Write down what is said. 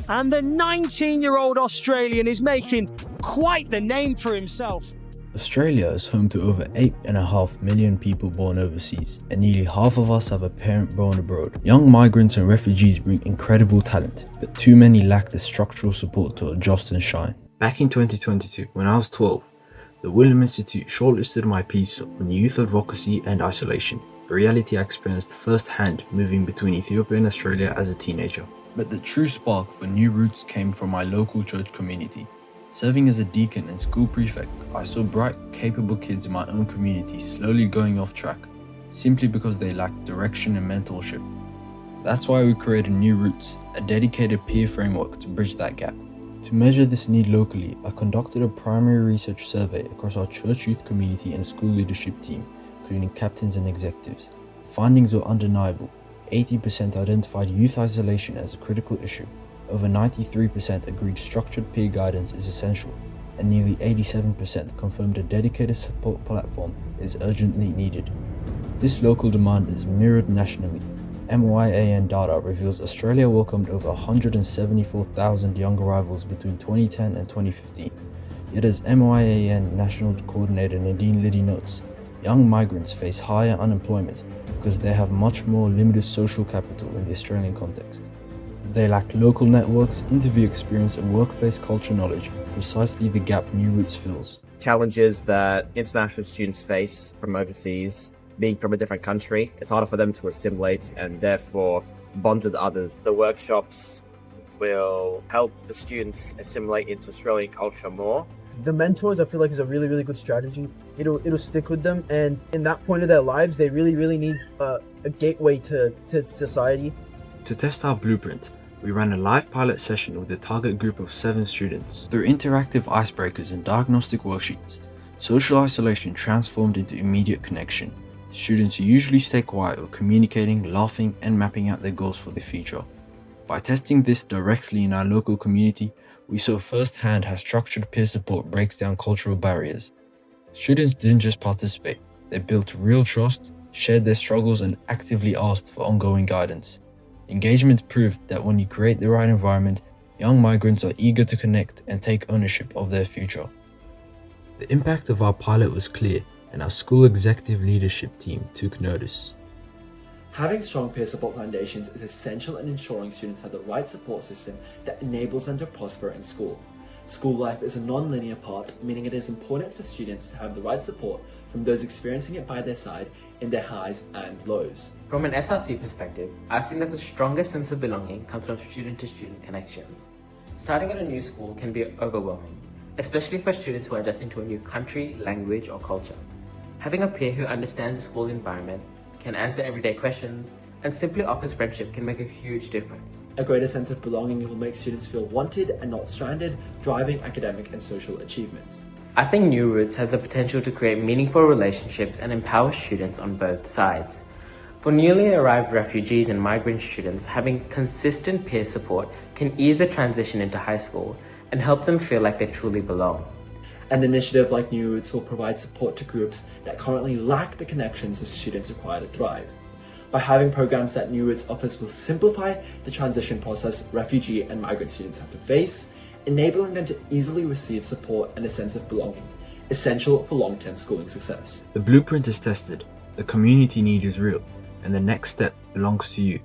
And the 19-year-old Australian is making quite the name for himself. Australia is home to over 8.5 million people born overseas, and nearly half of us have a parent born abroad. Young migrants and refugees bring incredible talent, but too many lack the structural support to adjust and shine. Back in 2022, when I was 12, the William Institute shortlisted my piece on youth advocacy and isolation, a reality I experienced firsthand moving between Ethiopia and Australia as a teenager. But the true spark for New Roots came from my local church community. Serving as a deacon and school prefect, I saw bright, capable kids in my own community slowly going off track, simply because they lacked direction and mentorship. That's why we created New Roots, a dedicated peer framework to bridge that gap. To measure this need locally, I conducted a primary research survey across our church youth community and school leadership team, including captains and executives. Findings were undeniable. 80% identified youth isolation as a critical issue. Over 93% agreed structured peer guidance is essential, and nearly 87% confirmed a dedicated support platform is urgently needed. This local demand is mirrored nationally. MYAN data reveals Australia welcomed over 174,000 young arrivals between 2010 and 2015. Yet as MYAN National Coordinator Nadine Liddy notes, young migrants face higher unemployment because they have much more limited social capital in the Australian context. They lack local networks, interview experience, and workplace culture knowledge, precisely the gap New Roots fills. Challenges that international students face from overseas, being from a different country, it's harder for them to assimilate and therefore bond with others. The workshops will help the students assimilate into Australian culture more. The mentors, I feel like, is a really, really good strategy. It'll stick with them, and in that point of their lives, they really, really need a gateway to society. To test our blueprint, we ran a live pilot session with a target group of 7 students. Through interactive icebreakers and diagnostic worksheets, social isolation transformed into immediate connection. Students usually stay quiet while communicating, laughing, and mapping out their goals for the future. By testing this directly in our local community, we saw firsthand how structured peer support breaks down cultural barriers. Students didn't just participate, they built real trust, shared their struggles, and actively asked for ongoing guidance. Engagement proved that when you create the right environment, young migrants are eager to connect and take ownership of their future. The impact of our pilot was clear, and our school executive leadership team took notice. Having strong peer support foundations is essential in ensuring students have the right support system that enables them to prosper in school. School life is a non-linear path, meaning it is important for students to have the right support from those experiencing it by their side in their highs and lows. From an SRC perspective, I've seen that the strongest sense of belonging comes from student-to-student connections. Starting at a new school can be overwhelming, especially for students who are adjusting to a new country, language, or culture. Having a peer who understands the school environment, can answer everyday questions, and simply offers friendship can make a huge difference. A greater sense of belonging will make students feel wanted and not stranded, driving academic and social achievements. I think New Roots has the potential to create meaningful relationships and empower students on both sides. For newly arrived refugees and migrant students, having consistent peer support can ease the transition into high school and help them feel like they truly belong. An initiative like New Roots will provide support to groups that currently lack the connections that students require to thrive. By having programs that New Roots offers will simplify the transition process refugee and migrant students have to face, enabling them to easily receive support and a sense of belonging, essential for long-term schooling success. The blueprint is tested, the community need is real, and the next step belongs to you.